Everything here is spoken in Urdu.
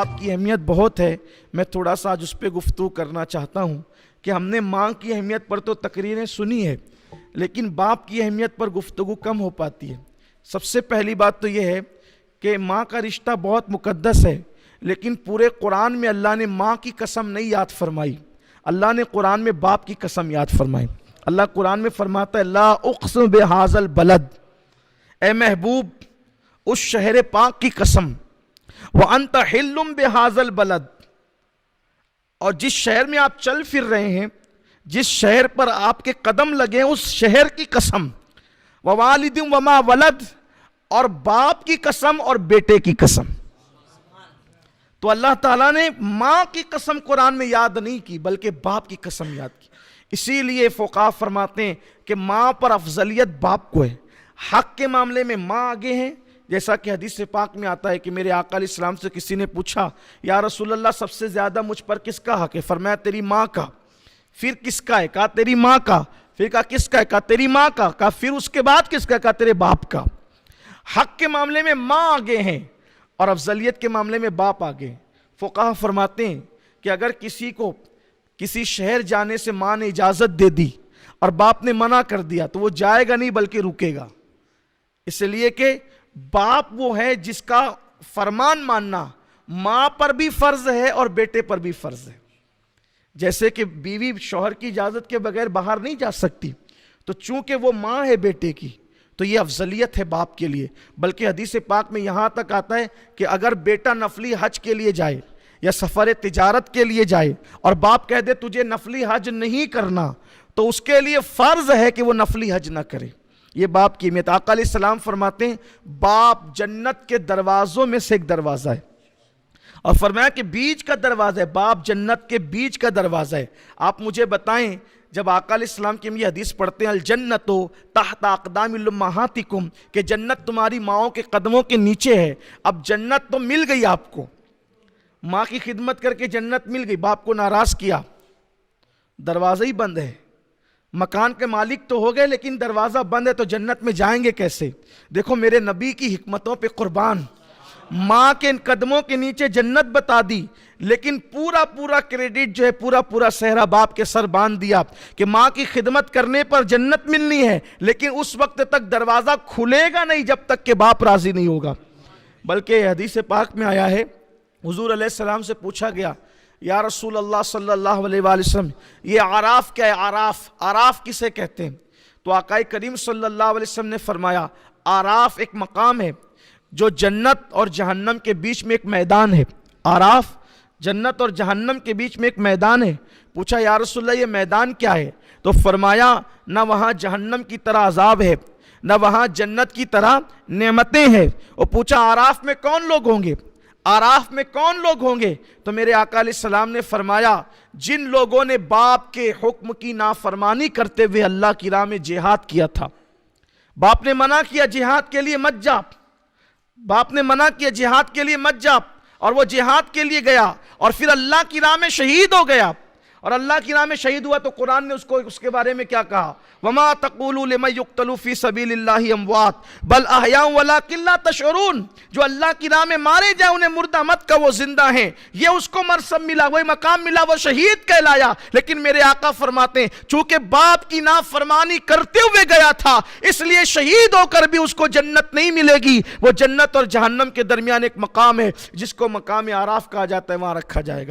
باپ کی اہمیت بہت ہے. میں تھوڑا سا آج اس پہ گفتگو کرنا چاہتا ہوں کہ ہم نے ماں کی اہمیت پر تو تقریریں سنی ہے لیکن باپ کی اہمیت پر گفتگو کم ہو پاتی ہے. سب سے پہلی بات تو یہ ہے کہ ماں کا رشتہ بہت مقدس ہے، لیکن پورے قرآن میں اللہ نے ماں کی قسم نہیں یاد فرمائی. اللہ نے قرآن میں باپ کی قسم یاد فرمائی. اللہ قرآن میں فرماتا ہے لا اقسم بہذا البلد، اے محبوب اس شہر پاک کی قسم، وانت حل بہذا البلد، اور جس شہر میں آپ چل پھر رہے ہیں، جس شہر پر آپ کے قدم لگے ہیں، اس شہر کی قسم، ووالد وما ولد، اور باپ کی قسم اور بیٹے کی قسم. تو اللہ تعالیٰ نے ماں کی قسم قرآن میں یاد نہیں کی بلکہ باپ کی قسم یاد کی. اسی لیے فقہا فرماتے ہیں کہ ماں پر افضلیت باپ کو ہے. حق کے معاملے میں ماں آگے ہیں، جیسا کہ حدیث پاک میں آتا ہے کہ میرے آقا علیہ السلام سے کسی نے پوچھا یا رسول اللہ سب سے زیادہ مجھ پر کس کا حق ہے؟ فرمایا تیری ماں کا. پھر کس کا ہے؟ کہا تیری ماں کا. پھر کہا کس کا ہے؟ کہا تیری ماں کا. کہا پھر اس کے بعد کس کا؟ کہا تیرے باپ کا. حق کے معاملے میں ماں آگے ہیں اور افضلیت کے معاملے میں باپ آگے ہیں. فقہا فرماتے ہیں کہ اگر کسی کو کسی شہر جانے سے ماں نے اجازت دے دی اور باپ نے منع کر دیا تو وہ جائے گا نہیں بلکہ رکے گا، اس لیے کہ باپ وہ ہے جس کا فرمان ماننا ماں پر بھی فرض ہے اور بیٹے پر بھی فرض ہے. جیسے کہ بیوی شوہر کی اجازت کے بغیر باہر نہیں جا سکتی، تو چونکہ وہ ماں ہے بیٹے کی تو یہ افضلیت ہے باپ کے لیے. بلکہ حدیث پاک میں یہاں تک آتا ہے کہ اگر بیٹا نفلی حج کے لیے جائے یا سفر تجارت کے لیے جائے اور باپ کہہ دے تجھے نفلی حج نہیں کرنا تو اس کے لیے فرض ہے کہ وہ نفلی حج نہ کرے. یہ باپ کی اہمیت. آقا علیہ السلام فرماتے ہیں باپ جنت کے دروازوں میں سے ایک دروازہ ہے، اور فرمایا کہ بیچ کا دروازہ ہے، باپ جنت کے بیچ کا دروازہ ہے. آپ مجھے بتائیں جب آقا علیہ السلام کی ہم یہ حدیث پڑھتے ہیں الجنت تحت اقدام امہاتکم، کہ جنت تمہاری ماؤں کے قدموں کے نیچے ہے. اب جنت تو مل گئی آپ کو، ماں کی خدمت کر کے جنت مل گئی، باپ کو ناراض کیا، دروازہ ہی بند ہے. مکان کے مالک تو ہو گئے لیکن دروازہ بند ہے تو جنت میں جائیں گے کیسے؟ دیکھو میرے نبی کی حکمتوں پہ قربان، ماں کے ان قدموں کے نیچے جنت بتا دی لیکن پورا کریڈٹ جو ہے پورا صحرا باپ کے سر باندھ دیا کہ ماں کی خدمت کرنے پر جنت ملنی ہے، لیکن اس وقت تک دروازہ کھلے گا نہیں جب تک کہ باپ راضی نہیں ہوگا. بلکہ حدیث پاک میں آیا ہے حضور علیہ السلام سے پوچھا گیا یا رسول اللہ صلی اللہ علیہ وآلہ وسلم یہ عراف کیا ہے؟ عراف کسے کہتے ہیں؟ تو آقا کریم صلی اللہ علیہ وسلم نے فرمایا عراف ایک مقام ہے جو جنت اور جہنم کے بیچ میں ایک میدان ہے. عراف جنت اور جہنم کے بیچ میں ایک میدان ہے. پوچھا یا رسول اللہ یہ میدان کیا ہے؟ تو فرمایا نہ وہاں جہنم کی طرح عذاب ہے نہ وہاں جنت کی طرح نعمتیں ہیں. اور پوچھا عراف میں کون لوگ ہوں گے؟ عراف میں کون لوگ ہوں گے؟ تو میرے آقا علیہ السلام نے فرمایا جن لوگوں نے باپ کے حکم کی نافرمانی کرتے ہوئے اللہ کی راہ میں جہاد کیا تھا. باپ نے منع کیا جہاد کے لیے مت جا، باپ نے منع کیا جہاد کے لیے مت جا، اور وہ جہاد کے لیے گیا اور پھر اللہ کی راہ میں شہید ہو گیا. اور اللہ کی راہ میں شہید ہوا تو قرآن نے اس کے بارے میں کیا کہا؟ وَمَا تَقُولُوا لِمَنْ يُقْتَلُ فِي سَبِيلِ اللَّهِ أَمْوَاتٌ بَلْ أَحْيَاءٌ وَلَكِنْ لَا تَشْعُرُونَ. جو اللہ کی راہ میں مارے جائیں انہیں مردہ مت کہو، وہ زندہ ہیں. یہ اس کو مرسم ملا، وہی مقام ملا، وہ شہید کہلایا. لیکن میرے آقا فرماتے ہیں چونکہ باپ کی نافرمانی کرتے ہوئے گیا تھا اس لیے شہید ہو کر بھی اس کو جنت نہیں ملے گی. وہ جنت اور جہنم کے درمیان ایک مقام ہے جس کو مقام اعراف کہا جاتا ہے، وہاں رکھا جائے گا.